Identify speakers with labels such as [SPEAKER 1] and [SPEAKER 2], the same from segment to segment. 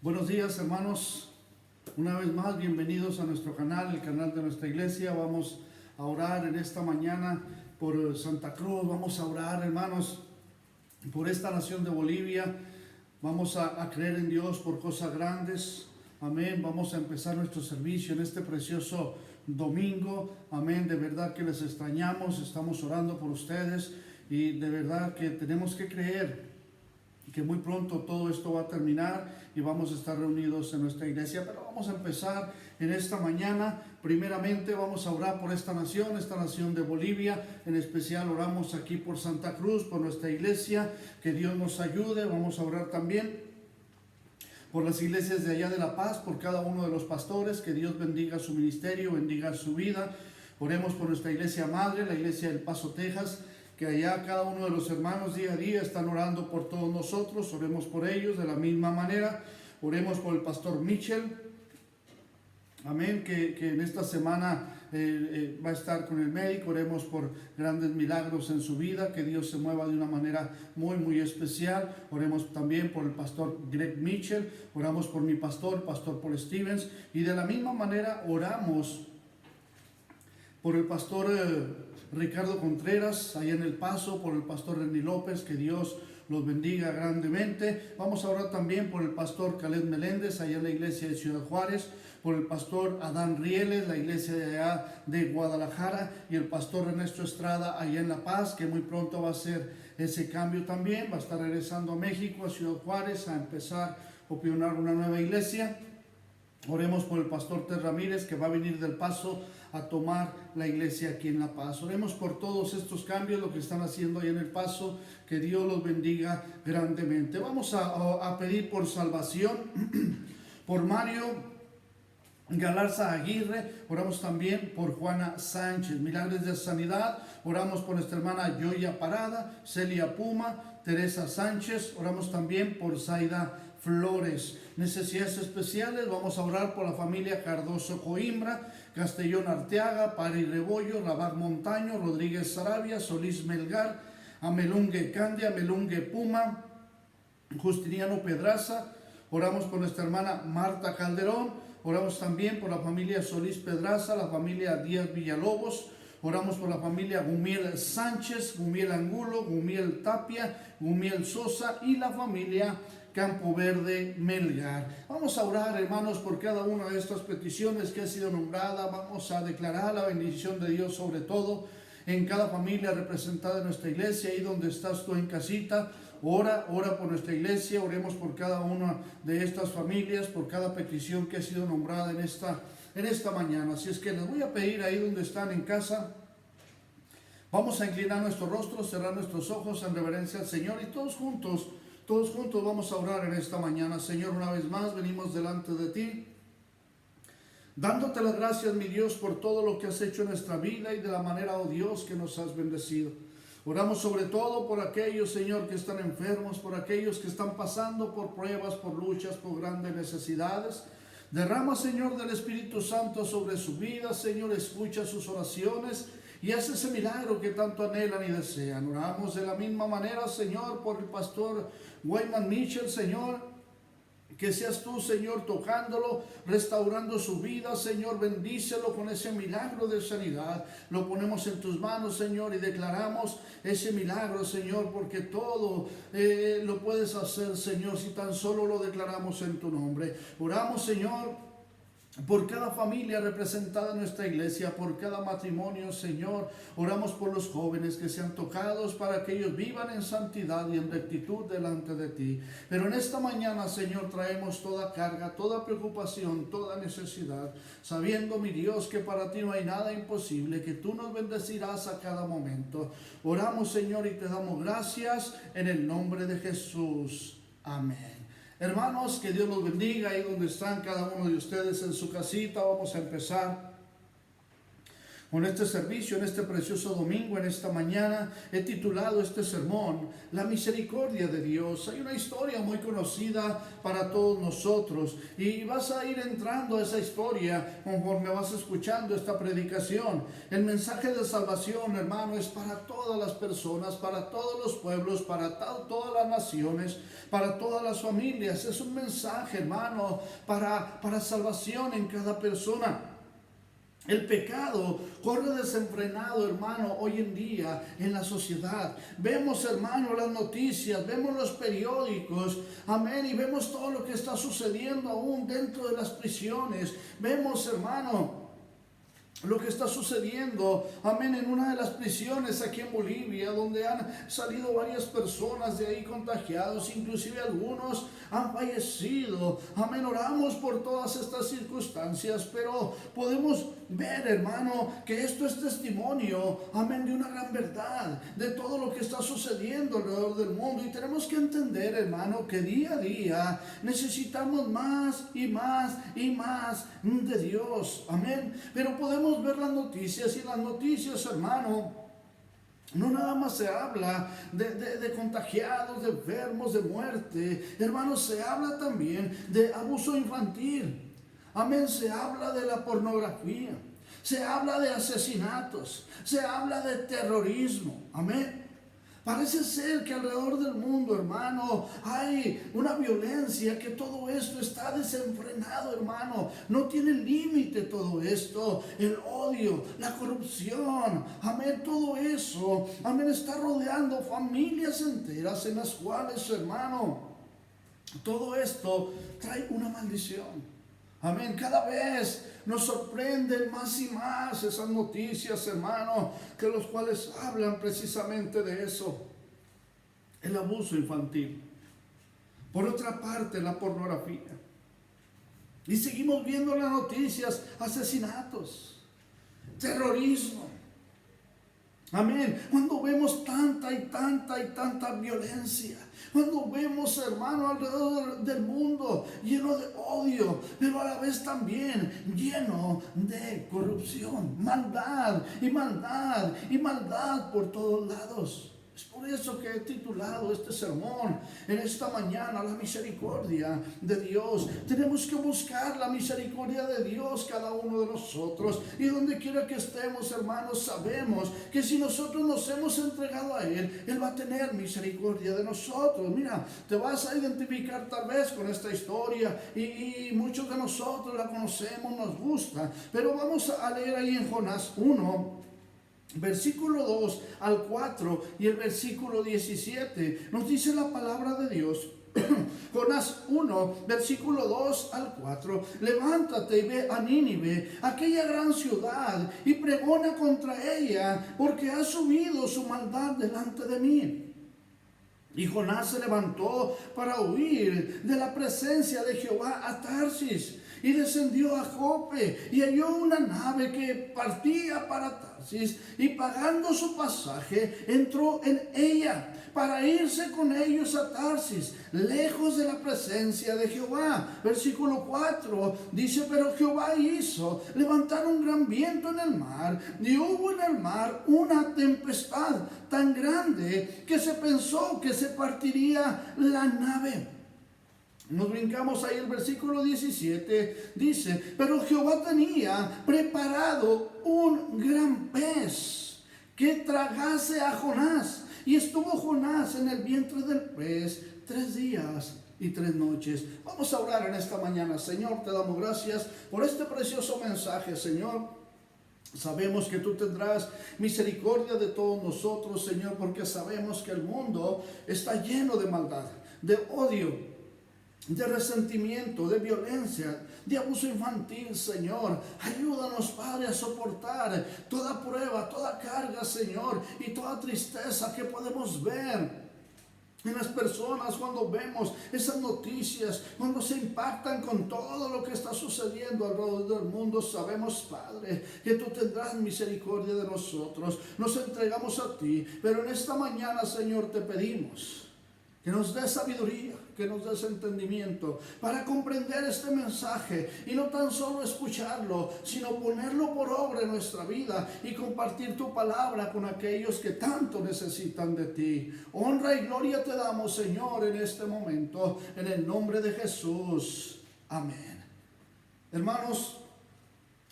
[SPEAKER 1] Buenos días, hermanos. Una vez más, bienvenidos a nuestro canal, el canal de nuestra iglesia. Vamos a orar en esta mañana por Santa Cruz. Vamos a orar, hermanos, por esta nación de Bolivia. Vamos a creer en Dios por cosas grandes. Amén. Vamos a empezar nuestro servicio en este precioso domingo. Amén. De verdad que les extrañamos. Estamos orando por ustedes y de verdad que tenemos que creer que muy pronto todo esto va a terminar y vamos a estar reunidos en nuestra iglesia. Pero vamos a empezar en esta mañana. Primeramente vamos a orar por esta nación de Bolivia. En especial oramos aquí por Santa Cruz, por nuestra iglesia. Que Dios nos ayude. Vamos a orar también por las iglesias de allá de La Paz, por cada uno de los pastores. Que Dios bendiga su ministerio, bendiga su vida. Oremos por nuestra iglesia madre, la iglesia del Paso, Texas, que allá cada uno de los hermanos día a día están orando por todos nosotros. Oremos por ellos de la misma manera. Oremos por el pastor Mitchell. Amén, que en esta semana va a estar con el médico. Oremos por grandes milagros en su vida, que Dios se mueva de una manera muy especial. Oremos también por el pastor Greg Mitchell. Oramos por mi pastor Paul Stevens. Y de la misma manera oramos por el pastor Ricardo Contreras, allá en El Paso, por el pastor René López, que Dios los bendiga grandemente. Vamos a orar también por el pastor Caleb Meléndez, allá en la iglesia de Ciudad Juárez, por el pastor Adán Rieles, la iglesia de allá de Guadalajara, y el pastor Ernesto Estrada, allá en La Paz, que muy pronto va a hacer ese cambio también. Va a estar regresando a México, a Ciudad Juárez, a empezar a opionar una nueva iglesia. Oremos por el pastor Ted Ramírez, que va a venir del Paso a tomar la iglesia aquí en La Paz. Oremos por todos estos cambios, lo que están haciendo ahí en El Paso. Que Dios los bendiga grandemente. Vamos a pedir por salvación por Mario Galarza Aguirre. Oramos también por Juana Sánchez, milagros de sanidad. Oramos por nuestra hermana Yoya Parada, Celia Puma, Teresa Sánchez. Oramos también por Zaida Flores. Necesidades especiales. Vamos a orar por la familia Cardoso Coimbra, Castellón Arteaga, Pari Rebollo, Rabat Montaño, Rodríguez Sarabia, Solís Melgar, Amelungue Candia, Amelungue Puma, Justiniano Pedraza. Oramos por nuestra hermana Marta Calderón. Oramos también por la familia Solís Pedraza, la familia Díaz Villalobos. Oramos por la familia Gumiel Sánchez, Gumiel Angulo, Gumiel Tapia, Gumiel Sosa y la familia Campo Verde Melgar. Vamos a orar, hermanos, por cada una de estas peticiones que ha sido nombrada. Vamos a declarar la bendición de Dios sobre todo en cada familia representada en nuestra iglesia. Ahí donde estás tú en casita, ora por nuestra iglesia. Oremos por cada una de estas familias, por cada petición que ha sido nombrada en esta mañana. Así es que les voy a pedir ahí donde están en casa, vamos a inclinar nuestro rostro, cerrar nuestros ojos en reverencia al Señor, y todos juntos vamos a orar en esta mañana. Señor, una vez más venimos delante de ti, dándote las gracias, mi Dios, por todo lo que has hecho en nuestra vida y de la manera, oh Dios, que nos has bendecido. Oramos sobre todo por aquellos, Señor, que están enfermos, por aquellos que están pasando por pruebas, por luchas, por grandes necesidades. Derrama, Señor, del Espíritu Santo sobre su vida. Señor, escucha sus oraciones y haz ese milagro que tanto anhelan y desean. Oramos de la misma manera, Señor, por el pastor Wayman Mitchell, Señor. Que seas tú, Señor, tocándolo, restaurando su vida. Señor, bendícelo con ese milagro de sanidad. Lo ponemos en tus manos, Señor, y declaramos ese milagro, Señor, porque todo lo puedes hacer, Señor, si tan solo lo declaramos en tu nombre. Oramos, Señor, por cada familia representada en nuestra iglesia, por cada matrimonio, Señor. Oramos por los jóvenes que sean tocados para que ellos vivan en santidad y en rectitud delante de ti. Pero en esta mañana, Señor, traemos toda carga, toda preocupación, toda necesidad, sabiendo, mi Dios, que para ti no hay nada imposible, que tú nos bendecirás a cada momento. Oramos, Señor, y te damos gracias en el nombre de Jesús. Amén. Hermanos, que Dios los bendiga ahí donde están cada uno de ustedes en su casita. Vamos a empezar Con este servicio, en este precioso domingo, en esta mañana, he titulado este sermón, La misericordia de Dios. Hay una historia muy conocida para todos nosotros y vas a ir entrando a esa historia conforme vas escuchando esta predicación. El mensaje de salvación, hermano, es para todas las personas, para todos los pueblos, para todas las naciones, para todas las familias. Es un mensaje, hermano, para salvación en cada persona. El pecado corre desenfrenado, hermano, hoy en día en la sociedad. Vemos, hermano, las noticias, vemos los periódicos, amén, y vemos todo lo que está sucediendo aún dentro de las prisiones. Vemos, hermano, lo que está sucediendo, amén, en una de las prisiones aquí en Bolivia, donde han salido varias personas de ahí contagiados, inclusive algunos han fallecido. Amén, oramos por todas estas circunstancias, pero podemos ver, hermano, que esto es testimonio, amén, de una gran verdad, de todo lo que está sucediendo alrededor del mundo. Y tenemos que entender, hermano, que día a día necesitamos más y más y más de Dios, amén. Pero podemos ver las noticias, y las noticias, hermano, no nada más se habla de contagiados, de enfermos, de muerte. Hermanos, se habla también de abuso infantil. Amén, se habla de la pornografía. Se habla de asesinatos. Se habla de terrorismo. Amén. Parece ser que alrededor del mundo, hermano, hay una violencia, que todo esto está desenfrenado, hermano. No tiene límite todo esto. El odio, la corrupción, amén, todo eso, amén, está rodeando familias enteras en las cuales, hermano, todo esto trae una maldición. Amén. Cada vez nos sorprenden más y más esas noticias, hermano, que los cuales hablan precisamente de eso. El abuso infantil. Por otra parte, la pornografía. Y seguimos viendo las noticias, asesinatos, terrorismo. Amén. Cuando vemos tanta y tanta violencia, cuando vemos, hermano, alrededor del mundo lleno de odio, pero a la vez también lleno de corrupción, maldad y maldad y maldad por todos lados. Es por eso que he titulado este sermón en esta mañana, La misericordia de Dios. Tenemos que buscar la misericordia de Dios cada uno de nosotros. Y donde quiera que estemos, hermanos, sabemos que si nosotros nos hemos entregado a Él, Él va a tener misericordia de nosotros. Mira, te vas a identificar tal vez con esta historia y muchos de nosotros la conocemos, nos gusta. Pero vamos a leer ahí en Jonás 1. Versículo 2 al 4 y el versículo 17 nos dice la palabra de Dios. Jonás 1, versículo 2 al 4. Levántate y ve a Nínive, aquella gran ciudad, y pregona contra ella, porque ha subido su maldad delante de mí. Y Jonás se levantó para huir de la presencia de Jehová a Tarsis, y descendió a Jope, y halló una nave que partía para Tarsis, y pagando su pasaje, entró en ella, para irse con ellos a Tarsis, lejos de la presencia de Jehová. Versículo 4 dice: pero Jehová hizo levantar un gran viento en el mar, y hubo en el mar una tempestad tan grande que se pensó que se partiría la nave. Nos brincamos ahí el versículo 17, dice: pero Jehová tenía preparado un gran pez que tragase a Jonás, y estuvo Jonás en el vientre del pez 3 días y 3 noches. Vamos a orar en esta mañana. Señor, te damos gracias por este precioso mensaje, Señor. Sabemos que tú tendrás misericordia de todos nosotros, Señor, porque sabemos que el mundo está lleno de maldad, de odio, de resentimiento, de violencia, de abuso infantil, Señor. Ayúdanos, Padre, a soportar toda prueba, toda carga, Señor, y toda tristeza que podemos ver en las personas cuando vemos esas noticias, cuando se impactan con todo lo que está sucediendo alrededor del mundo. Sabemos, Padre, que tú tendrás misericordia de nosotros. Nos entregamos a ti, pero en esta mañana, Señor, te pedimos que nos des sabiduría, que nos des entendimiento para comprender este mensaje y no tan solo escucharlo, sino ponerlo por obra en nuestra vida y compartir tu palabra con aquellos que tanto necesitan de ti. Honra y gloria te damos, Señor, en este momento, en el nombre de Jesús. Amén. Hermanos,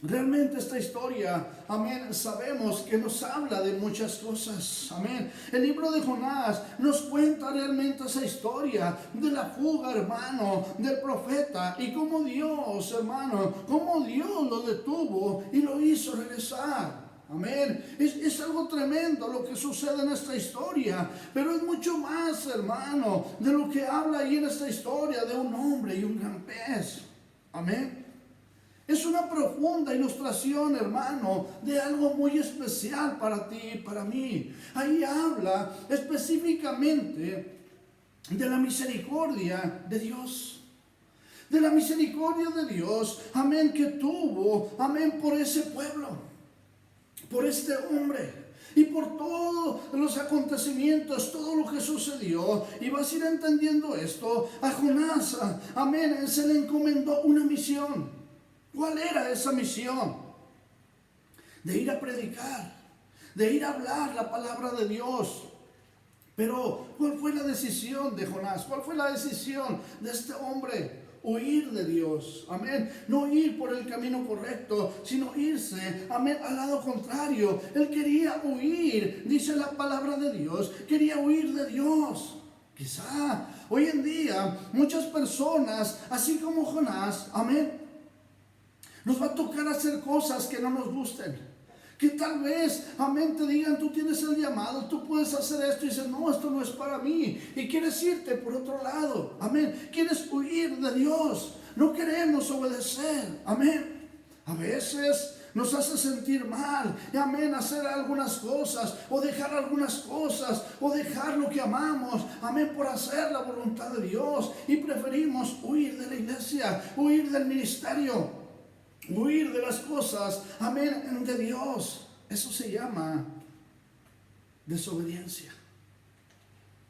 [SPEAKER 1] realmente esta historia, amén, sabemos que nos habla de muchas cosas, amén. El libro de Jonás nos cuenta realmente esa historia de la fuga, hermano, del profeta y cómo Dios, hermano, cómo Dios lo detuvo y lo hizo regresar. Amén. Es algo tremendo lo que sucede en esta historia, pero es mucho más, hermano, de lo que habla ahí en esta historia de un hombre y un gran pez. Amén. Es una profunda ilustración, hermano, de algo muy especial para ti y para mí. Ahí habla específicamente de la misericordia de Dios. De la misericordia de Dios, amén, que tuvo, amén, por ese pueblo, por este hombre. Y por todos los acontecimientos, todo lo que sucedió, y vas a ir entendiendo esto, a Jonás, amén, se le encomendó una misión. ¿Cuál era esa misión? De ir a predicar, de ir a hablar la palabra de Dios. Pero, ¿cuál fue la decisión de Jonás? ¿Cuál fue la decisión de este hombre? Huir de Dios, amén. No ir por el camino correcto, sino irse, amén, al lado contrario. Él quería huir, dice la palabra de Dios, quería huir de Dios. Quizá hoy en día muchas personas, así como Jonás, amén, nos va a tocar hacer cosas que no nos gusten. Que tal vez, amén, te digan, tú tienes el llamado, tú puedes hacer esto. Y dices, no, esto no es para mí. Y quieres irte por otro lado. Amén. Quieres huir de Dios. No queremos obedecer. Amén. A veces nos hace sentir mal. Y amén, hacer algunas cosas. O dejar algunas cosas. O dejar lo que amamos. Amén, por hacer la voluntad de Dios. Y preferimos huir de la iglesia. Huir del ministerio. Huir de las cosas, amén, de Dios. Eso se llama desobediencia.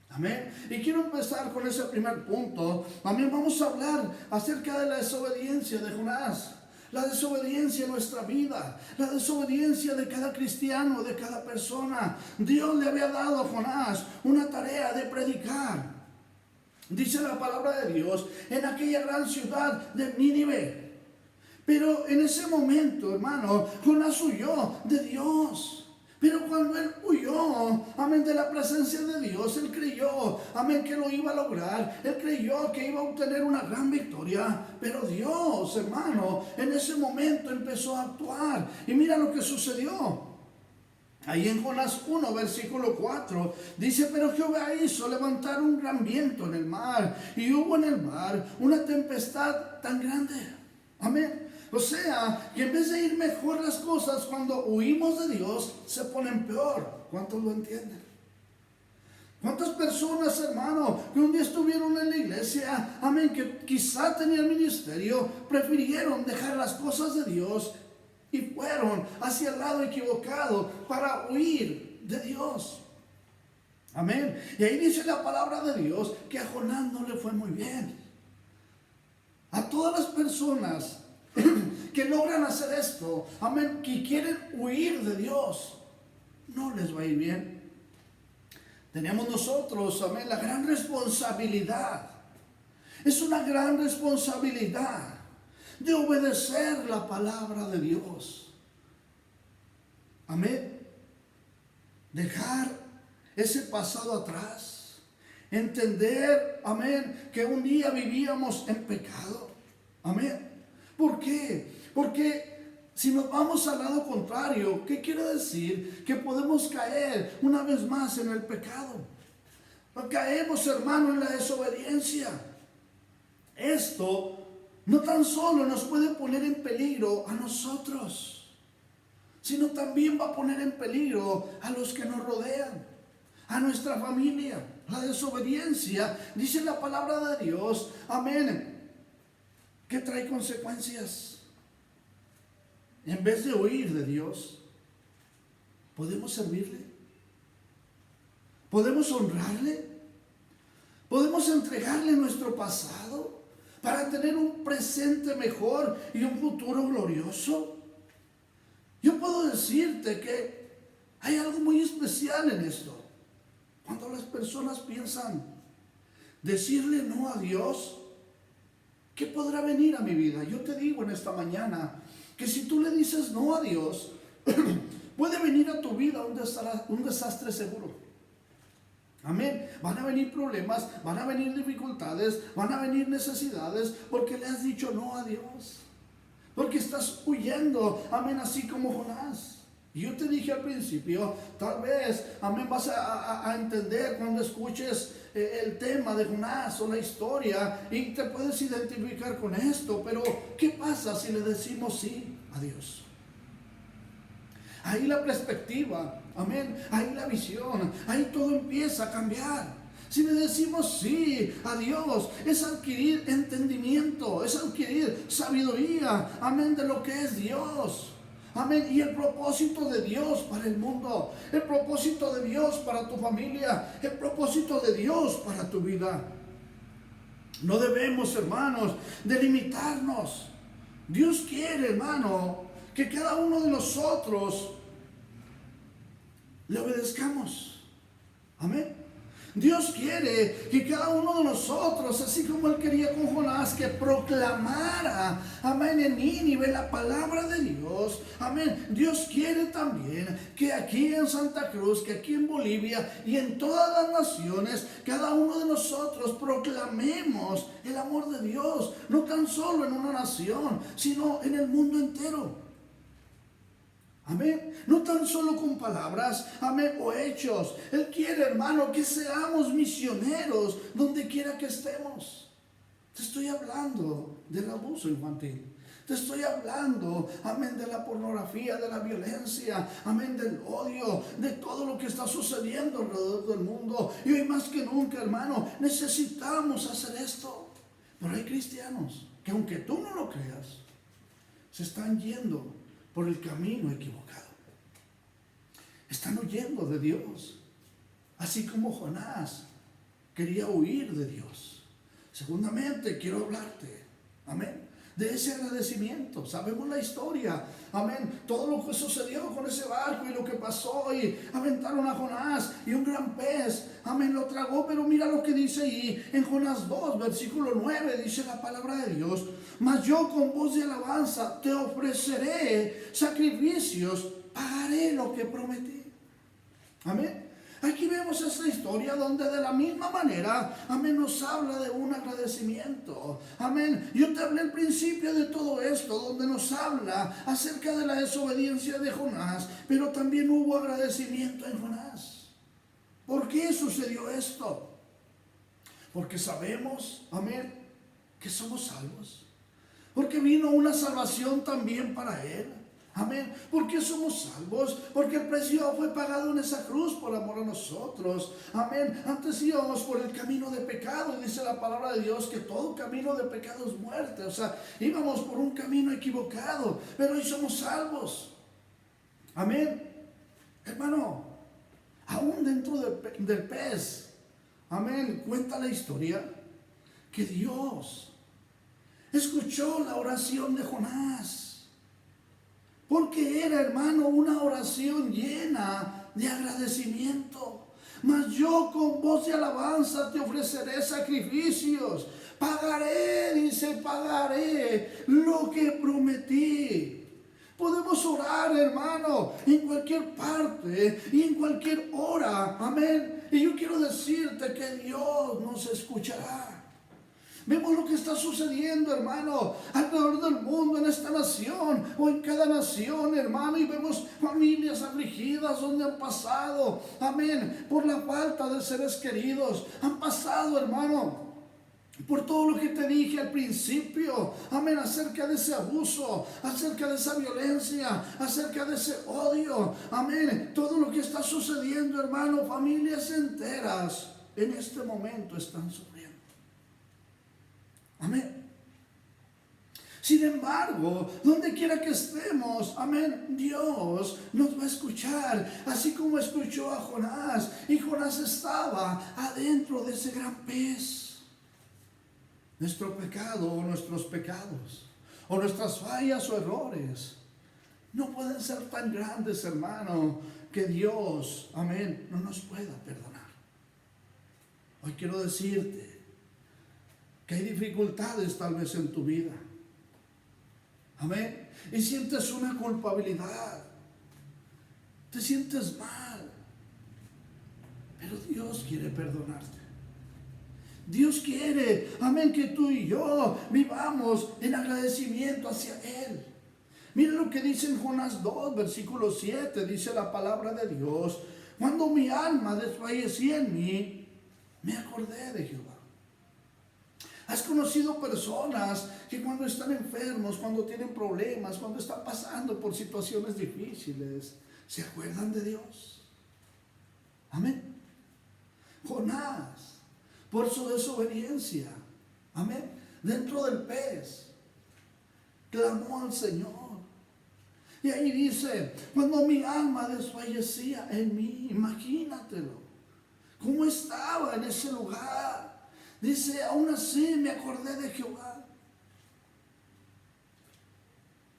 [SPEAKER 1] Amén. Y quiero empezar con ese primer punto. Amén. Vamos a hablar acerca de la desobediencia de Jonás. La desobediencia en nuestra vida. La desobediencia de cada cristiano, de cada persona. Dios le había dado a Jonás una tarea de predicar. Dice la palabra de Dios en aquella gran ciudad de Nínive. Pero en ese momento, hermano, Jonás huyó de Dios. Pero cuando él huyó, amén, de la presencia de Dios, él creyó, amén, que lo iba a lograr. Él creyó que iba a obtener una gran victoria. Pero Dios, hermano, en ese momento empezó a actuar. Y mira lo que sucedió. Ahí en Jonás 1, versículo 4, dice, pero Jehová hizo levantar un gran viento en el mar. Y hubo en el mar una tempestad tan grande. Amén. O sea, que en vez de ir mejor las cosas, cuando huimos de Dios, se ponen peor. ¿Cuántos lo entienden? ¿Cuántas personas, hermano, que un día estuvieron en la iglesia, amén, que quizá tenían ministerio, prefirieron dejar las cosas de Dios y fueron hacia el lado equivocado para huir de Dios? Amén. Y ahí dice la palabra de Dios que a Jonás no le fue muy bien. A todas las personas que logran hacer esto, amén, que quieren huir de Dios, no les va a ir bien. Tenemos nosotros, amén, la gran responsabilidad. Es una gran responsabilidad de obedecer la palabra de Dios. Amén. Dejar ese pasado atrás. Entender, amén, que un día vivíamos en pecado. Amén. ¿Por qué? Porque si nos vamos al lado contrario, ¿qué quiere decir? Que podemos caer una vez más en el pecado. Caemos, hermano, en la desobediencia. Esto no tan solo nos puede poner en peligro a nosotros, sino también va a poner en peligro a los que nos rodean, a nuestra familia. La desobediencia, dice la palabra de Dios, amén, que trae consecuencias. En vez de huir de Dios, podemos servirle, podemos honrarle, Podemos entregarle nuestro pasado para tener un presente mejor y un futuro glorioso. Yo puedo decirte que hay algo muy especial en esto. Cuando las personas piensan decirle no a Dios, ¿qué podrá venir a mi vida? Yo te digo en esta mañana que si tú le dices no a Dios, puede venir a tu vida un desastre seguro. Amén. Van a venir problemas, van a venir dificultades, van a venir necesidades porque le has dicho no a Dios. Porque estás huyendo, amén, así como Jonás. Y yo te dije al principio, tal vez, amén, vas a entender cuando escuches el tema de Jonás o la historia y te puedes identificar con esto. Pero, ¿qué pasa si le decimos sí a Dios? Ahí la perspectiva, amén, ahí la visión, ahí todo empieza a cambiar. Si le decimos sí a Dios, es adquirir entendimiento, es adquirir sabiduría, amén, de lo que es Dios. Amén, y el propósito de Dios para el mundo, el propósito de Dios para tu familia, el propósito de Dios para tu vida. No debemos, hermanos, delimitarnos. Dios quiere, hermano, que cada uno de nosotros le obedezcamos. Amén. Dios quiere que cada uno de nosotros, así como Él quería con Jonás, que proclamara, amén, en Nínive la palabra de Dios. Amén. Dios quiere también que aquí en Santa Cruz, que aquí en Bolivia y en todas las naciones, cada uno de nosotros proclamemos el amor de Dios, no tan solo en una nación, sino en el mundo entero. Amén. No tan solo con palabras, amén, o hechos. Él quiere, hermano, que seamos misioneros donde quiera que estemos. Te estoy hablando del abuso infantil. Te estoy hablando, amén, de la pornografía, de la violencia, amén, del odio, de todo lo que está sucediendo alrededor del mundo. Y hoy más que nunca, hermano, necesitamos hacer esto. Pero hay cristianos que, aunque tú no lo creas, se están yendo por el camino equivocado. Están huyendo de Dios, así como Jonás quería huir de Dios. Segundamente, quiero hablarte, amén, de ese agradecimiento. Sabemos la historia, amén, todo lo que sucedió con ese barco y lo que pasó, y aventaron a Jonás y un gran pez, amén, lo tragó. Pero mira lo que dice ahí en Jonás 2, versículo 9, dice la palabra de Dios: mas yo con voz de alabanza te ofreceré sacrificios, pagaré lo que prometí. Amén. Aquí vemos esta historia donde de la misma manera, amén, nos habla de un agradecimiento. Amén. Yo te hablé al principio de todo esto, donde nos habla acerca de la desobediencia de Jonás, pero también hubo agradecimiento en Jonás. ¿Por qué sucedió esto? Porque sabemos, amén, que somos salvos. Porque vino una salvación también para él. Amén. ¿Por qué somos salvos? Porque el precio fue pagado en esa cruz por amor a nosotros. Amén. Antes íbamos por el camino de pecado, y dice la palabra de Dios que todo camino de pecado es muerte. O sea, íbamos por un camino equivocado, pero hoy somos salvos. Amén. Hermano, aún dentro del pez, amén, cuenta la historia que Dios escuchó la oración de Jonás. Porque era, hermano, una oración llena de agradecimiento. Mas yo con voz de alabanza te ofreceré sacrificios. Pagaré, dice, pagaré lo que prometí. Podemos orar, hermano, en cualquier parte y en cualquier hora. Amén. Y yo quiero decirte que Dios nos escuchará. Vemos lo que está sucediendo, hermano, alrededor del mundo, en esta nación o en cada nación, hermano, y vemos familias afligidas donde han pasado, amén, por la falta de seres queridos. Han pasado, hermano, por todo lo que te dije al principio, amén, acerca de ese abuso, acerca de esa violencia, acerca de ese odio, amén, todo lo que está sucediendo, hermano. Familias enteras en este momento están sufriendo. Amén. Sin embargo, donde quiera que estemos, amén, Dios nos va a escuchar, así como escuchó a Jonás. Y Jonás estaba adentro de ese gran pez. Nuestro pecado o nuestros pecados, o nuestras fallas o errores, no pueden ser tan grandes, hermano, que Dios, amén, no nos pueda perdonar. Hoy quiero decirte que hay dificultades tal vez en tu vida. Amén. Y sientes una culpabilidad. Te sientes mal. Pero Dios quiere perdonarte. Dios quiere, amén, que tú y yo vivamos en agradecimiento hacia Él. Mira lo que dice en Jonás 2, versículo 7. Dice la palabra de Dios: cuando mi alma desfallecía en mí, me acordé de Jehová. ¿Has conocido personas que cuando están enfermos, cuando tienen problemas, cuando están pasando por situaciones difíciles, se acuerdan de Dios? Amén. Jonás, por su desobediencia, amén, dentro del pez, clamó al Señor. Y ahí dice: cuando mi alma desfallecía en mí, imagínatelo, cómo estaba en ese lugar. Dice: aún así me acordé de Jehová.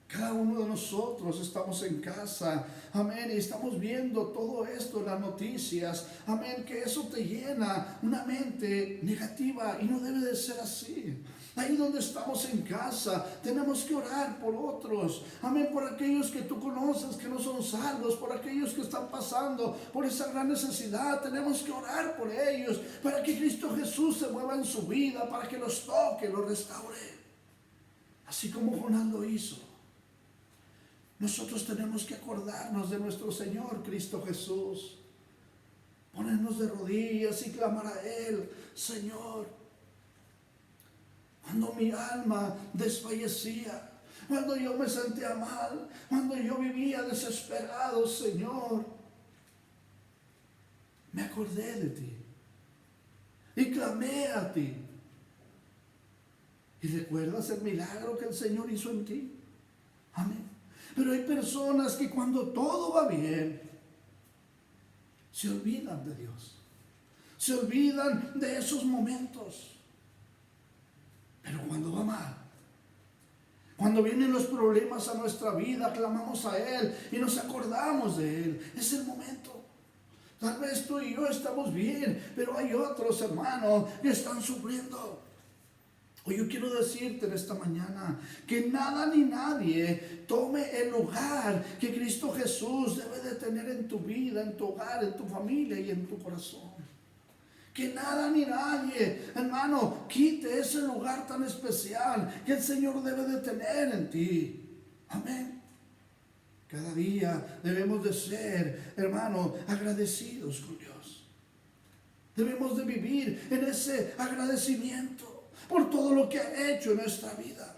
[SPEAKER 1] Cada uno de nosotros estamos en casa, amén, y estamos viendo todo esto en las noticias, amén, que eso te llena una mente negativa y no debe de ser así. Ahí donde estamos en casa, tenemos que orar por otros, amén, por aquellos que tú conoces que no son salvos, por aquellos que están pasando por esa gran necesidad. Tenemos que orar por ellos, para que Cristo Jesús se mueva en su vida, para que los toque, los restaure, así como Jonás lo hizo. Nosotros tenemos que acordarnos de nuestro Señor Cristo Jesús, ponernos de rodillas y clamar a Él: Señor, cuando mi alma desfallecía, cuando yo me sentía mal, cuando yo vivía desesperado, Señor, me acordé de ti y clamé a ti. ¿Y recuerdas el milagro que el Señor hizo en ti? Amén. Pero hay personas que cuando todo va bien, se olvidan de Dios. Se olvidan de esos momentos. Pero cuando va mal, cuando vienen los problemas a nuestra vida, clamamos a Él y nos acordamos de Él. Es el momento. Tal vez tú y yo estamos bien, pero hay otros, hermanos, que están sufriendo. Hoy yo quiero decirte en esta mañana que nada ni nadie tome el lugar que Cristo Jesús debe de tener en tu vida, en tu hogar, en tu familia y en tu corazón. Que nada ni nadie, hermano, quite ese lugar tan especial que el Señor debe de tener en ti. Amén. Cada día debemos de ser, hermano, agradecidos con Dios. Debemos de vivir en ese agradecimiento por todo lo que ha hecho en nuestra vida.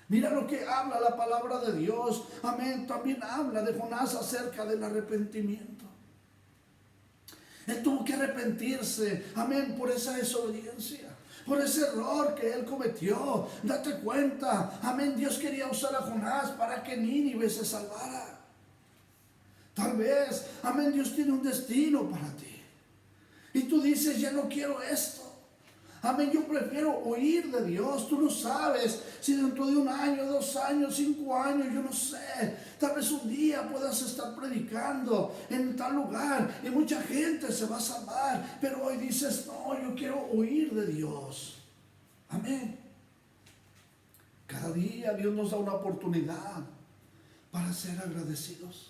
[SPEAKER 1] Mira lo que habla la palabra de Dios. Amén. También habla de Jonás acerca del arrepentimiento. Él tuvo que arrepentirse, amén, por esa desobediencia, por ese error que él cometió. Date cuenta, amén, Dios quería usar a Jonás para que Nínive se salvara. Tal vez, amén, Dios tiene un destino para ti. Y tú dices: ya no quiero esto. Amén, yo prefiero huir de Dios. Tú no sabes si dentro de 1 año, 2 años, 5 años, yo no sé. Tal vez un día puedas estar predicando en tal lugar y mucha gente se va a salvar. Pero hoy dices: no, yo quiero huir de Dios. Amén. Cada día Dios nos da una oportunidad para ser agradecidos,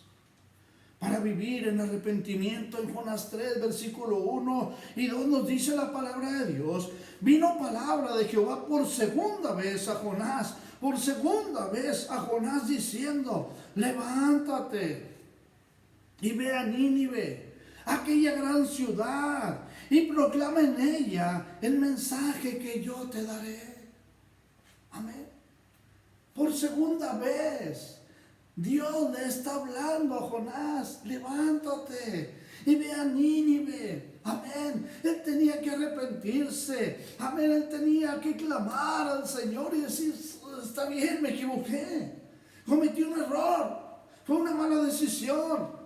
[SPEAKER 1] para vivir en arrepentimiento. En Jonás 3, versículo 1 y 2 nos dice la palabra de Dios: vino palabra de Jehová por segunda vez a Jonás, por segunda vez a Jonás, diciendo: levántate y ve a Nínive, aquella gran ciudad, y proclama en ella el mensaje que yo te daré. Amén. Por segunda vez Dios le está hablando a Jonás: levántate y ve a Nínive. Amén. Él tenía que arrepentirse. Amén. Él tenía que clamar al Señor y decir: está bien, me equivoqué, cometí un error, fue una mala decisión.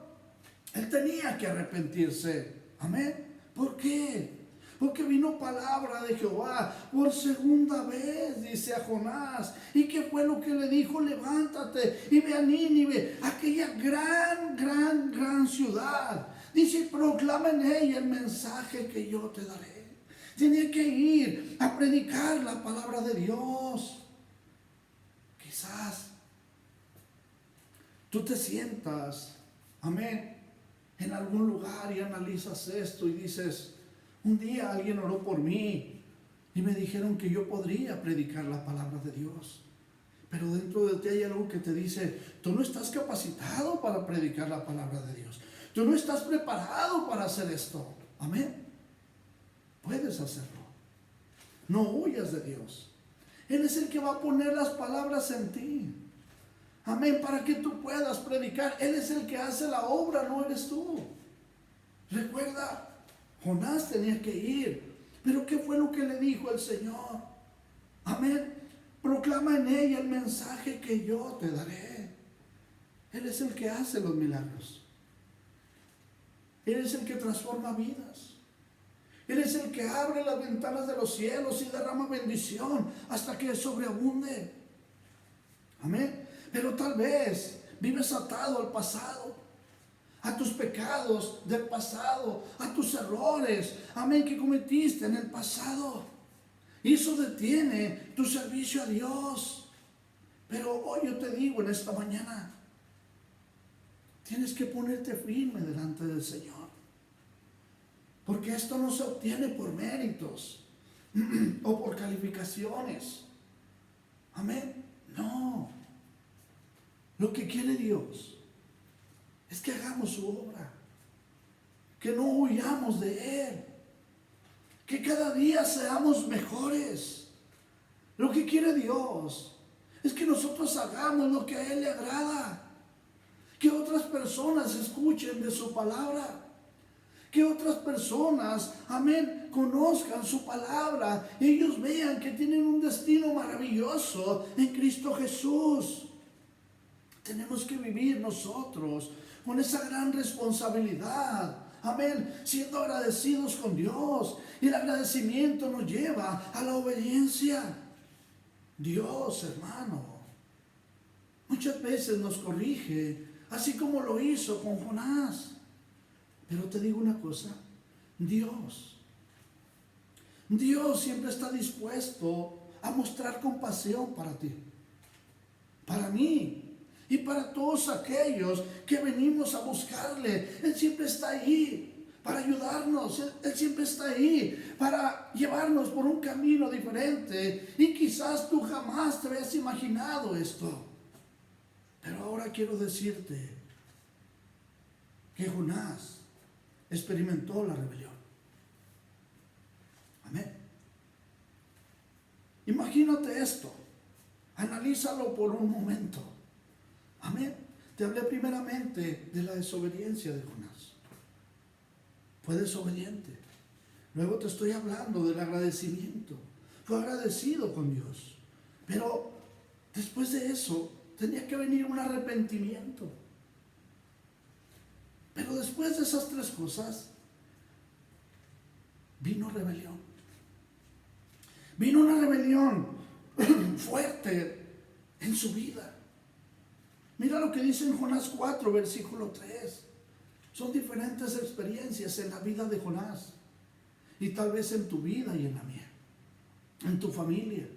[SPEAKER 1] Él tenía que arrepentirse. Amén. ¿Por qué? Porque vino palabra de Jehová por segunda vez, dice a Jonás. ¿Y qué fue lo que le dijo? Levántate y ve a Nínive, aquella gran ciudad. Dice, proclama en ella el mensaje que yo te daré. Tenía que ir a predicar la palabra de Dios. Quizás tú te sientas, amén, en algún lugar y analizas esto y dices, un día alguien oró por mí y me dijeron que yo podría predicar la palabra de Dios. Pero dentro de ti hay algo que te dice, tú no estás capacitado para predicar la palabra de Dios. Tú no estás preparado para hacer esto. Amén. Puedes hacerlo. No huyas de Dios. Él es el que va a poner las palabras en ti. Amén, para que tú puedas predicar. Él es el que hace la obra, no eres tú. Recuerda, Jonás tenía que ir. Pero ¿qué fue lo que le dijo el Señor? Amén. Proclama en ella el mensaje que yo te daré. Él es el que hace los milagros. Él es el que transforma vidas. Él es el que abre las ventanas de los cielos y derrama bendición hasta que sobreabunde. Amén. Pero tal vez vives atado al pasado, a tus pecados del pasado, a tus errores, amén, que cometiste en el pasado. Y eso detiene tu servicio a Dios. Pero hoy yo te digo en esta mañana, tienes que ponerte firme delante del Señor. Porque esto no se obtiene por méritos o por calificaciones. Amén. No. Lo que quiere Dios es que hagamos su obra. Que no huyamos de Él. Que cada día seamos mejores. Lo que quiere Dios es que nosotros hagamos lo que a Él le agrada. Que otras personas escuchen de su palabra. Que otras personas, amén, conozcan su palabra. Y ellos vean que tienen un destino maravilloso en Cristo Jesús. Tenemos que vivir nosotros con esa gran responsabilidad. Amén, siendo agradecidos con Dios. Y el agradecimiento nos lleva a la obediencia. Dios, hermano, muchas veces nos corrige, así como lo hizo con Jonás. Pero te digo una cosa, Dios siempre está dispuesto a mostrar compasión para ti, para mí y para todos aquellos que venimos a buscarle. Él siempre está ahí para ayudarnos, Él siempre está ahí para llevarnos por un camino diferente. Y quizás tú jamás te habías imaginado esto. Pero ahora quiero decirte que Jonás experimentó la rebelión. Amén. Imagínate esto. Analízalo por un momento. Amén. Te hablé primeramente de la desobediencia de Jonás. Fue desobediente. Luego te estoy hablando del agradecimiento. Fue agradecido con Dios. Pero después de eso tenía que venir un arrepentimiento. Pero después de esas tres cosas, vino rebelión. Vino una rebelión fuerte en su vida. Mira lo que dice en Jonás 4, versículo 3. Son diferentes experiencias en la vida de Jonás. Y tal vez en tu vida y en la mía. En tu familia.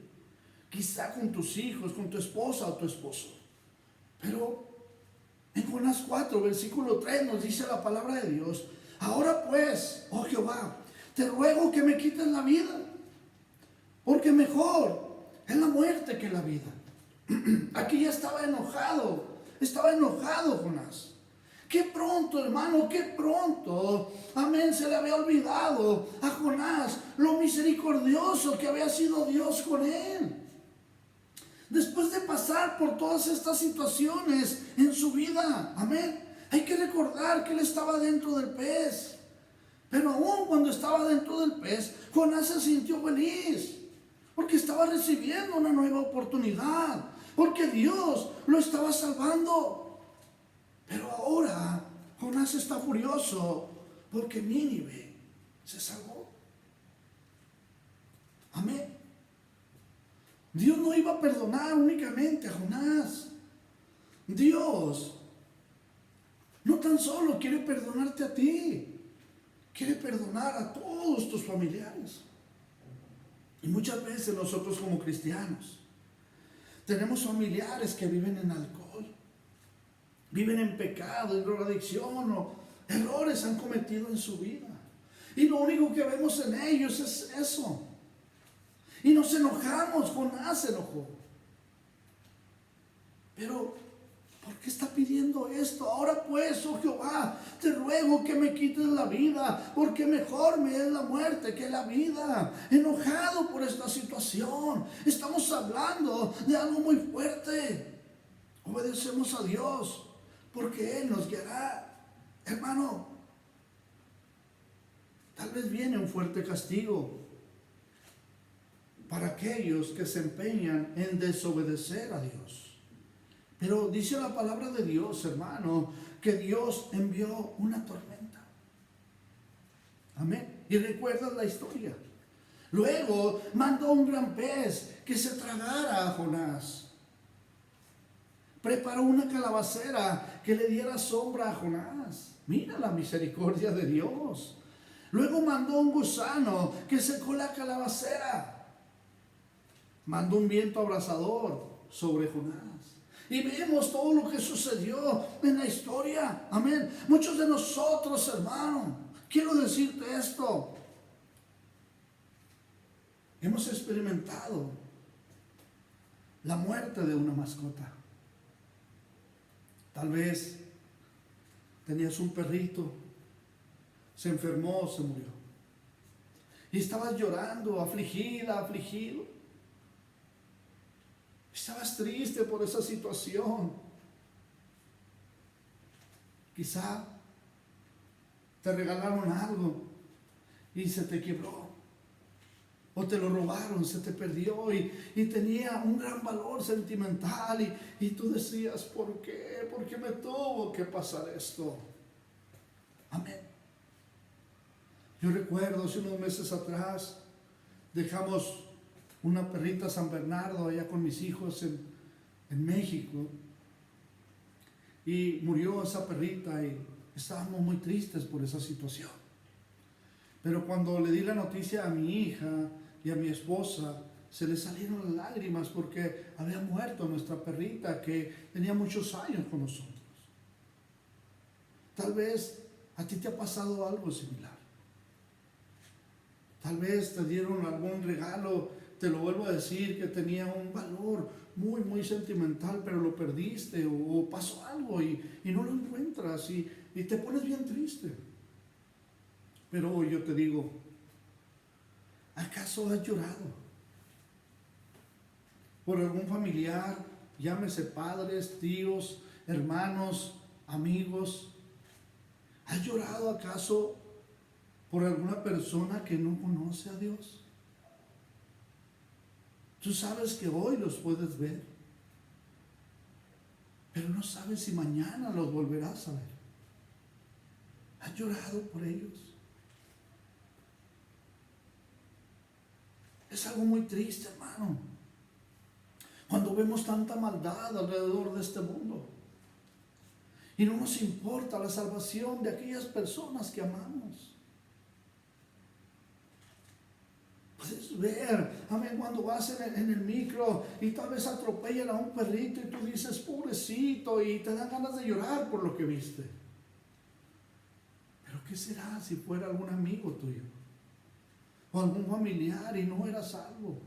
[SPEAKER 1] Quizá con tus hijos, con tu esposa o tu esposo. Pero en Jonás 4, versículo 3 nos dice la palabra de Dios. Ahora pues, oh Jehová, te ruego que me quites la vida, porque mejor es la muerte que la vida. Aquí ya estaba enojado Jonás. Qué pronto, hermano, qué pronto, amén, se le había olvidado a Jonás lo misericordioso que había sido Dios con él. Después de pasar por todas estas situaciones en su vida, amén, hay que recordar que él estaba dentro del pez. Pero aún cuando estaba dentro del pez, Jonás se sintió feliz. porque estaba recibiendo una nueva oportunidad, porque Dios lo estaba salvando. Pero ahora Jonás está furioso porque Nínive se salvó. Amén. Dios no iba a perdonar únicamente a Jonás. Dios no tan solo quiere perdonarte a ti, quiere perdonar a todos tus familiares. Y muchas veces nosotros como cristianos tenemos familiares que viven en alcohol, viven en pecado, en drogadicción o errores han cometido en su vida. Y lo único que vemos en ellos es eso. Y nos enojamos. Jonás se enojó. Pero ¿por qué está pidiendo esto? Ahora pues, oh Jehová, te ruego que me quites la vida, porque mejor me es la muerte que la vida. Enojado por esta situación. Estamos hablando de algo muy fuerte. Obedecemos a Dios, porque Él nos guiará. Hermano, tal vez viene un fuerte castigo para aquellos que se empeñan en desobedecer a Dios. Pero dice la palabra de Dios, hermano, que Dios envió una tormenta. Amén. Y recuerdas la historia. Luego mandó un gran pez que se tragara a Jonás. Preparó una calabacera que le diera sombra a Jonás. Mira la misericordia de Dios. Luego mandó un gusano que secó la calabacera. Mandó un viento abrasador sobre Jonás. Y vemos todo lo que sucedió en la historia. Amén. Muchos de nosotros, hermano, quiero decirte esto. Hemos experimentado la muerte de una mascota. Tal vez tenías un perrito, se enfermó, se murió. Y estabas llorando, afligida, afligido. Estabas triste por esa situación. Quizá te regalaron algo y se te quebró. O te lo robaron, se te perdió y tenía un gran valor sentimental y tú decías, ¿por qué? ¿Por qué me tuvo que pasar esto? Amén. Yo recuerdo hace unos meses atrás dejamos una perrita San Bernardo allá con mis hijos en México, y murió esa perrita y estábamos muy tristes por esa situación. Pero cuando le di la noticia a mi hija y a mi esposa, se les salieron las lágrimas porque había muerto nuestra perrita que tenía muchos años con nosotros. Tal vez a ti te ha pasado algo similar. Tal vez te dieron algún regalo, te lo vuelvo a decir, que tenía un valor muy, muy sentimental, pero lo perdiste o pasó algo y no lo encuentras y te pones bien triste. Pero hoy yo te digo, ¿acaso has llorado por algún familiar, llámese padres, tíos, hermanos, amigos? ¿Has llorado acaso por alguna persona que no conoce a Dios? Tú sabes que hoy los puedes ver, pero no sabes si mañana los volverás a ver. ¿Has llorado por ellos? Es algo muy triste, hermano, cuando vemos tanta maldad alrededor de este mundo y no nos importa la salvación de aquellas personas que amamos. Puedes ver, amén, cuando vas en el micro y tal vez atropellan a un perrito y tú dices, pobrecito, y te dan ganas de llorar por lo que viste. Pero ¿qué será si fuera algún amigo tuyo o algún familiar y no eras salvo?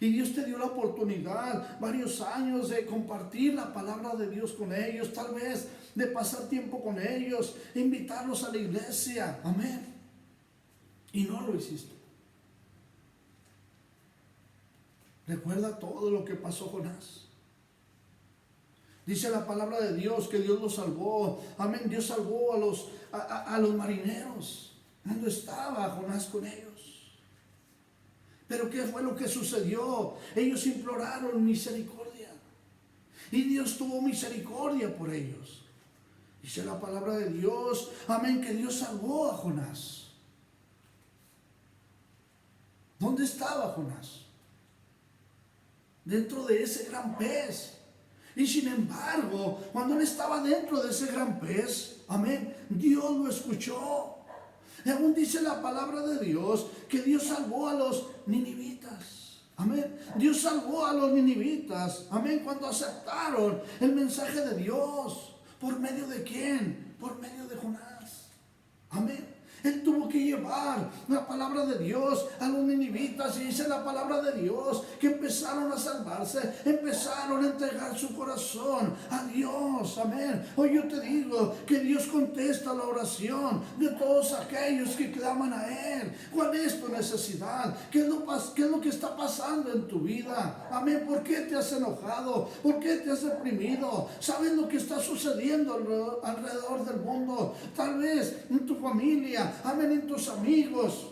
[SPEAKER 1] Y Dios te dio la oportunidad, varios años, de compartir la palabra de Dios con ellos, tal vez de pasar tiempo con ellos, invitarlos a la iglesia, amén. Y no lo hiciste. Recuerda todo lo que pasó Jonás. Dice la palabra de Dios que Dios los salvó. Amén. Dios salvó a los marineros cuando estaba Jonás con ellos. Pero ¿qué fue lo que sucedió? Ellos imploraron misericordia. Y Dios tuvo misericordia por ellos. Dice la palabra de Dios, amén, que Dios salvó a Jonás. ¿Dónde estaba Jonás? Dentro de ese gran pez. Y sin embargo, cuando él estaba dentro de ese gran pez, amén, Dios lo escuchó. Y aún dice la palabra de Dios que Dios salvó a los ninivitas. Amén. Dios salvó a los ninivitas. Amén. Cuando aceptaron el mensaje de Dios. ¿Por medio de quién? Por medio de Jonás. Amén. Él tuvo que llevar la palabra de Dios a los ninivitas, y dice la palabra de Dios que empezaron a salvarse, empezaron a entregar su corazón a Dios. Amén. Hoy yo te digo que Dios contesta la oración de todos aquellos que claman a Él. ¿Cuál es tu necesidad? ¿Qué es lo que está pasando en tu vida? Amén. ¿Por qué te has enojado? ¿Por qué te has deprimido? ¿Sabes lo que está sucediendo alrededor del mundo? Tal vez en tu familia, amén, en tus amigos.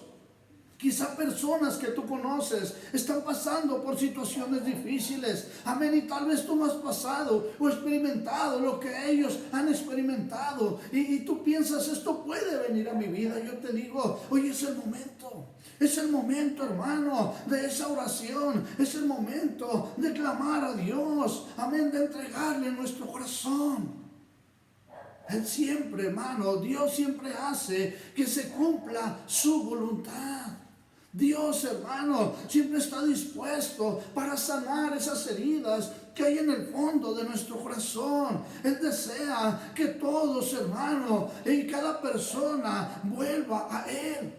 [SPEAKER 1] Quizá personas que tú conoces están pasando por situaciones difíciles. Amén. Y tal vez tú no has pasado o experimentado lo que ellos han experimentado. Y tú piensas, esto puede venir a mi vida. Yo te digo, hoy es el momento. Es el momento, hermano, de esa oración. Es el momento de clamar a Dios. Amén. De entregarle nuestro corazón. Él siempre, hermano, Dios siempre hace que se cumpla su voluntad. Dios, hermano, siempre está dispuesto para sanar esas heridas que hay en el fondo de nuestro corazón. Él desea que todos, hermano, y cada persona vuelva a Él.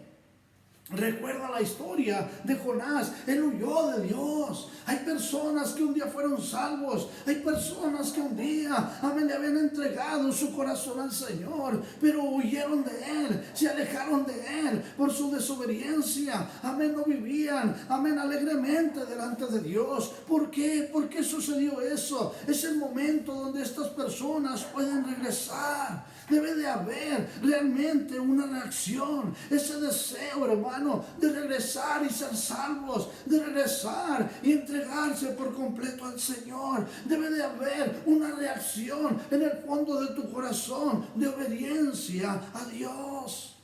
[SPEAKER 1] Recuerda la historia de Jonás. Él huyó de Dios. Hay personas que un día fueron salvos. Hay personas que un día, amén, le habían entregado su corazón al Señor, pero huyeron de Él, se alejaron de Él por su desobediencia. Amén, no vivían, amén, alegremente delante de Dios. ¿Por qué? ¿Por qué sucedió eso? Es el momento donde estas personas pueden regresar. Debe de haber realmente una reacción, ese deseo, hermano, de regresar y ser salvos, de regresar y entregarse por completo al Señor. Debe de haber una reacción en el fondo de tu corazón de obediencia a Dios.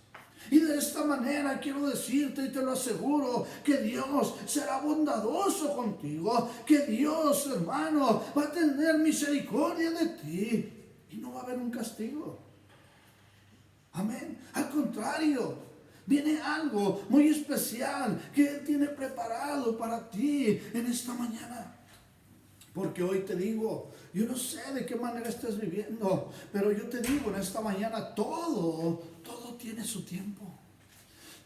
[SPEAKER 1] Y de esta manera quiero decirte, y te lo aseguro, que Dios será bondadoso contigo, que Dios, hermano, va a tener misericordia de ti y no va a haber un castigo. Amén. Al contrario, viene algo muy especial que Él tiene preparado para ti en esta mañana. Porque hoy te digo, yo no sé de qué manera estés viviendo, pero yo te digo en esta mañana, todo tiene su tiempo.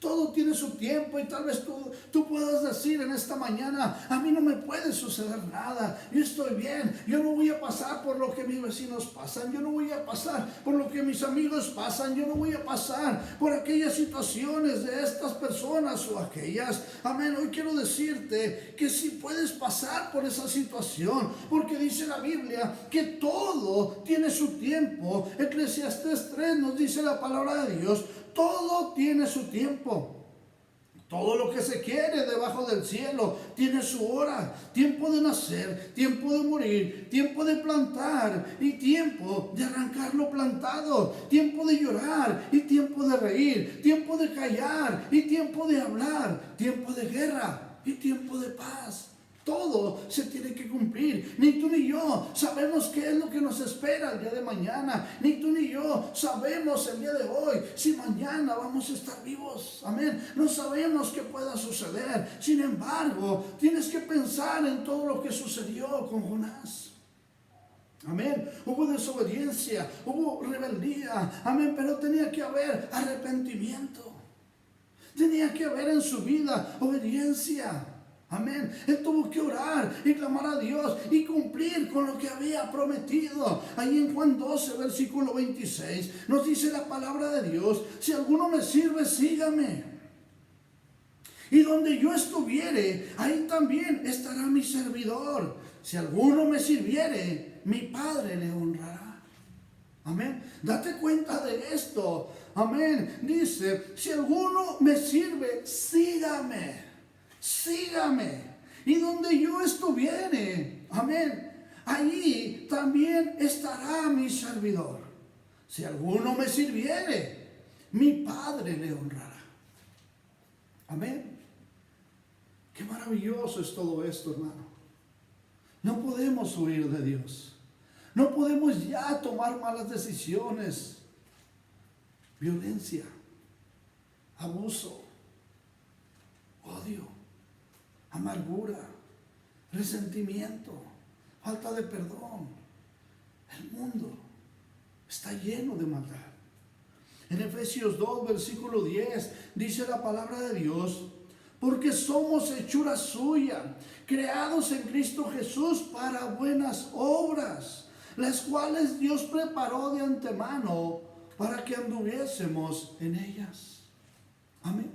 [SPEAKER 1] Todo tiene su tiempo, y tal vez tú puedas decir en esta mañana, a mí no me puede suceder nada, yo estoy bien, yo no voy a pasar por lo que mis vecinos pasan, yo no voy a pasar por lo que mis amigos pasan, yo no voy a pasar por aquellas situaciones de estas personas o aquellas. Amén. Hoy quiero decirte que sí puedes pasar por esa situación, porque dice la Biblia que todo tiene su tiempo. Eclesiastés 3 nos dice la palabra de Dios. Todo tiene su tiempo. Todo lo que se quiere debajo del cielo tiene su hora. Tiempo de nacer, tiempo de morir, tiempo de plantar y tiempo de arrancar lo plantado. Tiempo de llorar y tiempo de reír. Tiempo de callar y tiempo de hablar. Tiempo de guerra y tiempo de paz. Todo se tiene que cumplir. Ni tú ni yo sabemos qué es lo que nos espera el día de mañana. Ni tú ni yo sabemos el día de hoy si mañana vamos a estar vivos. Amén. No sabemos qué pueda suceder. Sin embargo, tienes que pensar en todo lo que sucedió con Jonás. Amén. Hubo desobediencia, hubo rebeldía. Amén. Pero tenía que haber arrepentimiento. Tenía que haber en su vida obediencia. Amén. Él tuvo que orar y clamar a Dios y cumplir con lo que había prometido. Ahí en Juan 12, versículo 26, nos dice la palabra de Dios: si alguno me sirve, sígame. Y donde yo estuviere, ahí también estará mi servidor. Si alguno me sirviere, mi Padre le honrará. Amén. Date cuenta de esto. Amén. Dice, si alguno me sirve, sígame. sígame. Y donde yo estuviere, amén, allí también estará mi servidor. Si alguno me sirviere, mi Padre le honrará. Amén. Qué maravilloso es todo esto, hermano. No podemos huir de Dios. No podemos ya tomar malas decisiones. Violencia, abuso, odio, amargura, resentimiento, falta de perdón. El mundo está lleno de maldad. En Efesios 2, versículo 10, dice la palabra de Dios: porque somos hechura suya, creados en Cristo Jesús para buenas obras, las cuales Dios preparó de antemano para que anduviésemos en ellas. Amén.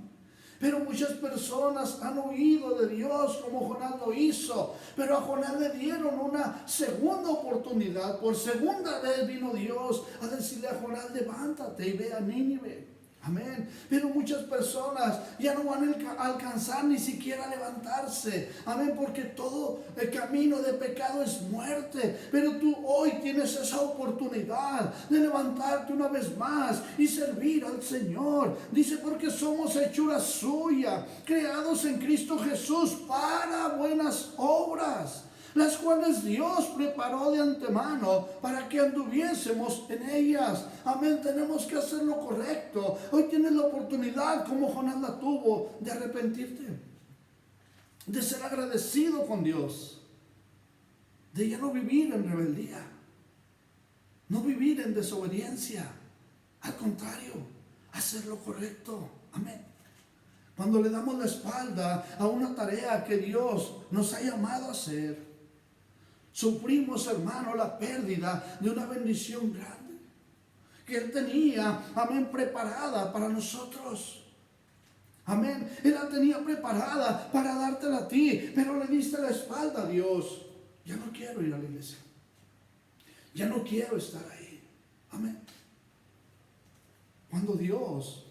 [SPEAKER 1] Pero muchas personas han huido de Dios como Jonás lo hizo. Pero a Jonás le dieron una segunda oportunidad. Por segunda vez vino Dios a decirle a Jonás: levántate y ve a Nínive. Amén. Pero muchas personas ya no van a alcanzar ni siquiera a levantarse. Amén. Porque todo el camino de pecado es muerte. Pero tú hoy tienes esa oportunidad de levantarte una vez más y servir al Señor. Dice: porque somos hechura suya, creados en Cristo Jesús para buenas obras, las cuales Dios preparó de antemano para que anduviésemos en ellas. Amén. Tenemos que hacer lo correcto. Hoy tienes la oportunidad, como Jonás la tuvo, de arrepentirte, de ser agradecido con Dios, de ya no vivir en rebeldía, no vivir en desobediencia. Al contrario, hacer lo correcto. Amén. Cuando le damos la espalda a una tarea que Dios nos ha llamado a hacer, sufrimos, hermano, la pérdida de una bendición grande que Él tenía, amén, preparada para nosotros. Amén. Él la tenía preparada para dártela a ti, pero le diste la espalda a Dios. Ya no quiero ir a la iglesia. Ya no quiero estar ahí. Amén. Cuando Dios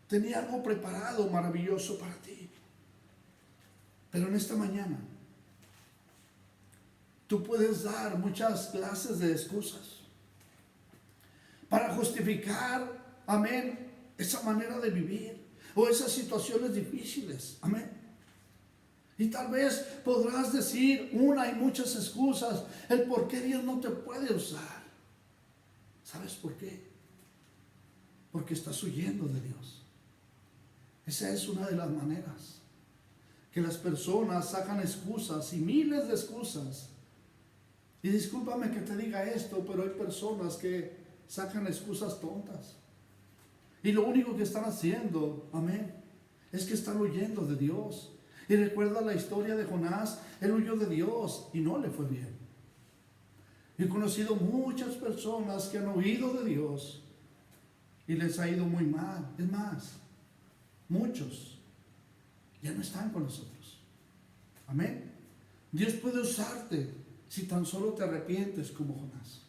[SPEAKER 1] tenía algo preparado, maravilloso para ti. Pero en esta mañana tú puedes dar muchas clases de excusas para justificar, amén, esa manera de vivir o esas situaciones difíciles. Amén. Y tal vez podrás decir una y muchas excusas el por qué Dios no te puede usar. ¿Sabes por qué? Porque estás huyendo de Dios. Esa es una de las maneras que las personas sacan excusas y miles de excusas. Y discúlpame que te diga esto, pero hay personas que sacan excusas tontas. Y lo único que están haciendo, amén, es que están huyendo de Dios. Y recuerda la historia de Jonás. Él huyó de Dios y no le fue bien. He conocido muchas personas que han huido de Dios y les ha ido muy mal. Es más, muchos ya no están con nosotros. Amén. Dios puede usarte si tan solo te arrepientes como Jonás.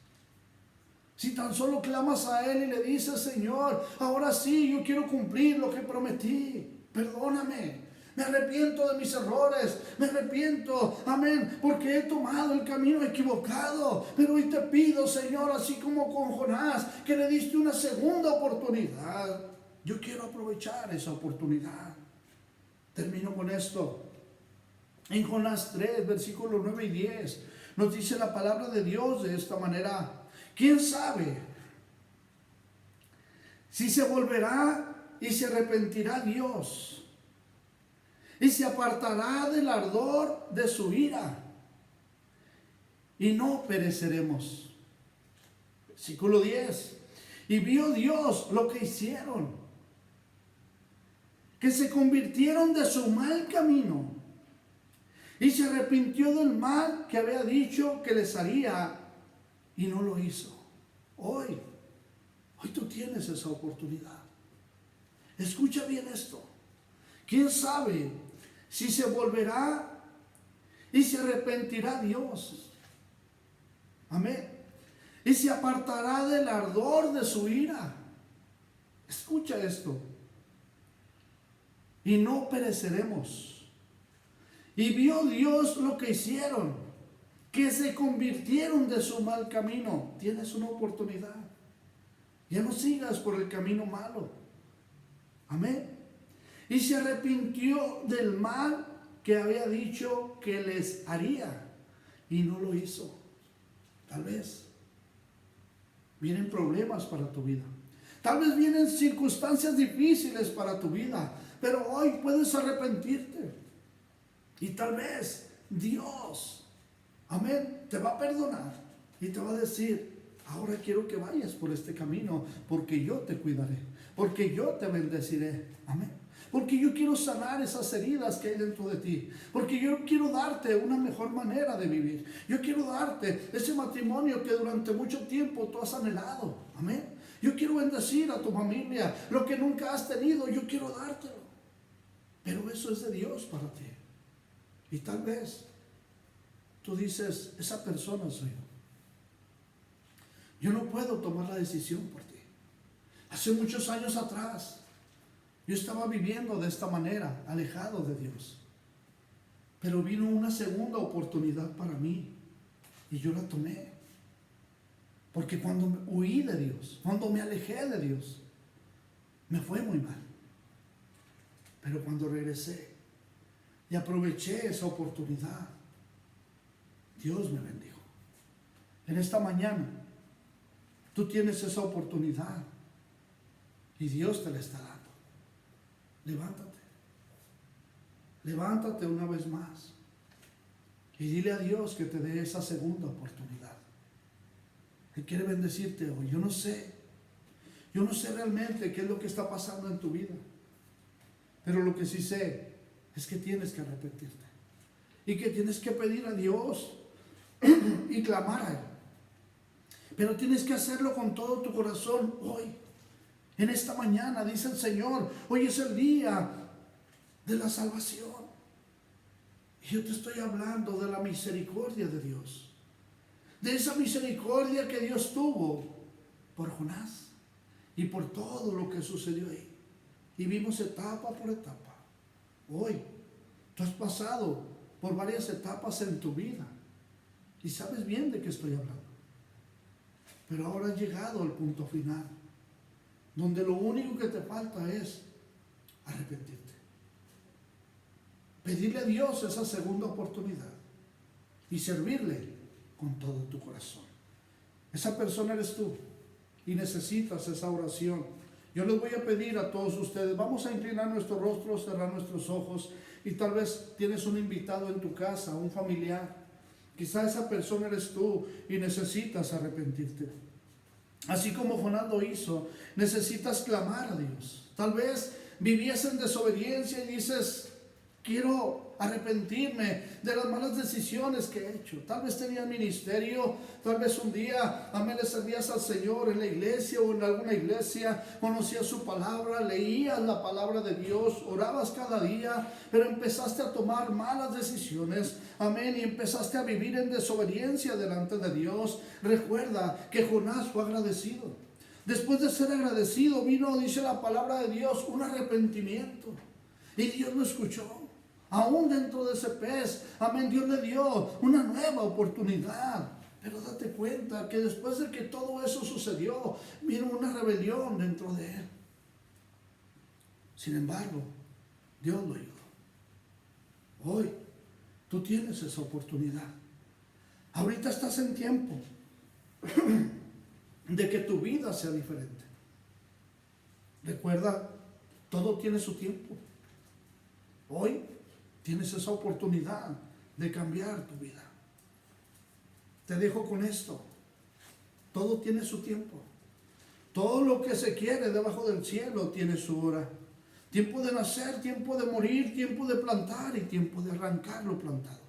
[SPEAKER 1] Si tan solo clamas a Él y le dices: Señor, ahora sí, yo quiero cumplir lo que prometí. Perdóname. Me arrepiento de mis errores. Me arrepiento, amén, porque he tomado el camino equivocado. Pero hoy te pido, Señor, así como con Jonás, que le diste una segunda oportunidad. Yo quiero aprovechar esa oportunidad. Termino con esto. En Jonás 3, versículos 9 y 10, nos dice la palabra de Dios de esta manera: ¿quién sabe si se volverá y se arrepentirá Dios y se apartará del ardor de su ira y no pereceremos? Versículo 10. Y vio Dios lo que hicieron, que se convirtieron de su mal camino y se arrepintió del mal que había dicho que les haría y no lo hizo. Hoy tú tienes esa oportunidad. Escucha bien esto. ¿Quién sabe si se volverá y se arrepentirá Dios? Amén. Y se apartará del ardor de su ira. Escucha esto. Y no pereceremos. Y vio Dios lo que hicieron, que se convirtieron de su mal camino. Tienes una oportunidad. Ya no sigas por el camino malo. Amén. Y se arrepintió del mal que había dicho que les haría. Y no lo hizo. Tal vez vienen problemas para tu vida. Tal vez vienen circunstancias difíciles para tu vida. Pero hoy puedes arrepentirte. Y tal vez Dios, amén, te va a perdonar. Y te va a decir, ahora quiero que vayas por este camino. Porque yo te cuidaré. Porque yo te bendeciré. Amén. Porque yo quiero sanar esas heridas que hay dentro de ti. Porque yo quiero darte una mejor manera de vivir. Yo quiero darte ese matrimonio que durante mucho tiempo tú has anhelado. Amén. Yo quiero bendecir a tu familia. Lo que nunca has tenido, yo quiero dártelo. Pero eso es de Dios para ti. Y tal vez tú dices, esa persona soy yo. Yo no puedo tomar la decisión por ti. Hace muchos años atrás, yo estaba viviendo de esta manera, alejado de Dios. Pero vino una segunda oportunidad para mí y yo la tomé. Porque cuando huí de Dios, cuando me alejé de Dios, me fue muy mal. Pero cuando regresé y aproveché esa oportunidad, Dios me bendijo. En esta mañana, tú tienes esa oportunidad y Dios te la está dando. Levántate. Levántate una vez más y dile a Dios que te dé esa segunda oportunidad. Él quiere bendecirte hoy. Yo no sé realmente qué es lo que está pasando en tu vida, pero lo que sí sé es que tienes que arrepentirte y que tienes que pedir a Dios y clamar a Él. Pero tienes que hacerlo con todo tu corazón hoy. En esta mañana, dice el Señor, hoy es el día de la salvación. Y yo te estoy hablando de la misericordia de Dios. De esa misericordia que Dios tuvo por Jonás y por todo lo que sucedió ahí. Y vimos etapa por etapa. Hoy, tú has pasado por varias etapas en tu vida. Y sabes bien de qué estoy hablando. Pero ahora has llegado al punto final, donde lo único que te falta es arrepentirte. Pedirle a Dios esa segunda oportunidad y servirle con todo tu corazón. Esa persona eres tú y necesitas esa oración. Yo les voy a pedir a todos ustedes, vamos a inclinar nuestros rostros, cerrar nuestros ojos, y tal vez tienes un invitado en tu casa, un familiar. Quizá esa persona eres tú y necesitas arrepentirte. Así como Jonás lo hizo, necesitas clamar a Dios. Tal vez vivías en desobediencia y dices, quiero arrepentirme de las malas decisiones que he hecho. Tal vez tenías ministerio, tal vez un día, amén, le servías al Señor en la iglesia o en alguna iglesia, conocías su palabra, leías la palabra de Dios, orabas cada día, pero empezaste a tomar malas decisiones, amén, y empezaste a vivir en desobediencia delante de Dios. Recuerda que Jonás fue agradecido. Después de ser agradecido vino, dice la palabra de Dios, un arrepentimiento. Y Dios lo escuchó. Aún dentro de ese pez, amén, Dios le dio una nueva oportunidad. Pero date cuenta que después de que todo eso sucedió, vino una rebelión dentro de él. Sin embargo, Dios lo ayudó. Hoy, tú tienes esa oportunidad. Ahorita estás en tiempo de que tu vida sea diferente. Recuerda, todo tiene su tiempo. Hoy tienes esa oportunidad de cambiar tu vida. Te dejo con esto. Todo tiene su tiempo. Todo lo que se quiere debajo del cielo tiene su hora. Tiempo de nacer, tiempo de morir, tiempo de plantar y tiempo de arrancar lo plantado.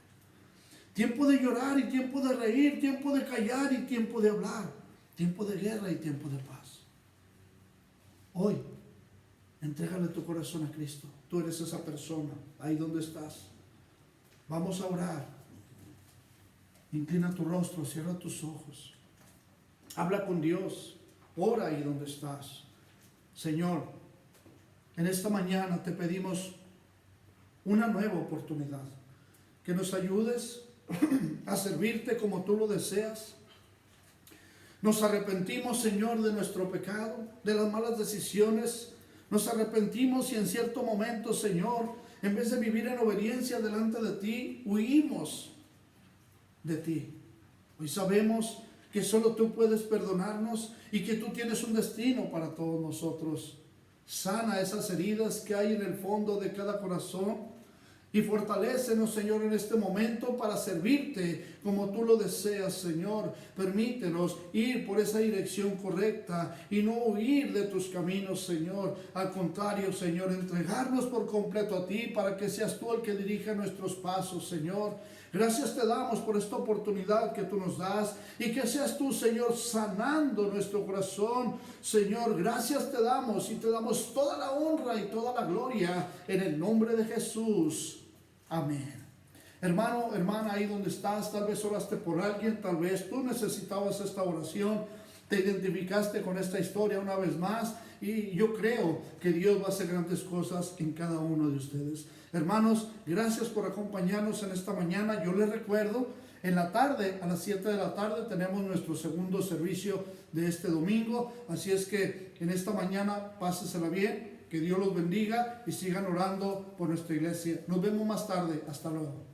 [SPEAKER 1] Tiempo de llorar y tiempo de reír, tiempo de callar y tiempo de hablar. Tiempo de guerra y tiempo de paz. Hoy, entrégale tu corazón a Cristo. Tú eres esa persona, ahí donde estás. Vamos a orar. Inclina tu rostro, cierra tus ojos. Habla con Dios. Ora ahí donde estás. Señor, en esta mañana te pedimos una nueva oportunidad. que nos ayudes a servirte como tú lo deseas. Nos arrepentimos, Señor, de nuestro pecado, de las malas decisiones. Nos arrepentimos y en cierto momento, Señor, en vez de vivir en obediencia delante de ti, huimos de ti. Hoy sabemos que solo tú puedes perdonarnos y que tú tienes un destino para todos nosotros. Sana esas heridas que hay en el fondo de cada corazón y fortalécenos, Señor, en este momento para servirte como tú lo deseas, Señor. Permítenos ir por esa dirección correcta y no huir de tus caminos, Señor. Al contrario, Señor, entregarnos por completo a ti para que seas tú el que dirija nuestros pasos, Señor. Gracias te damos por esta oportunidad que tú nos das y que seas tú, Señor, sanando nuestro corazón. Señor, gracias te damos y te damos toda la honra y toda la gloria en el nombre de Jesús. Amén. Hermano, hermana, ahí donde estás, tal vez oraste por alguien, tal vez tú necesitabas esta oración, te identificaste con esta historia una vez más y yo creo que Dios va a hacer grandes cosas en cada uno de ustedes. Hermanos, gracias por acompañarnos en esta mañana. Yo les recuerdo, en la tarde, a las 7 de la tarde, tenemos nuestro segundo servicio de este domingo. Así es que en esta mañana, pásesela bien, que Dios los bendiga y sigan orando por nuestra iglesia. Nos vemos más tarde. Hasta luego.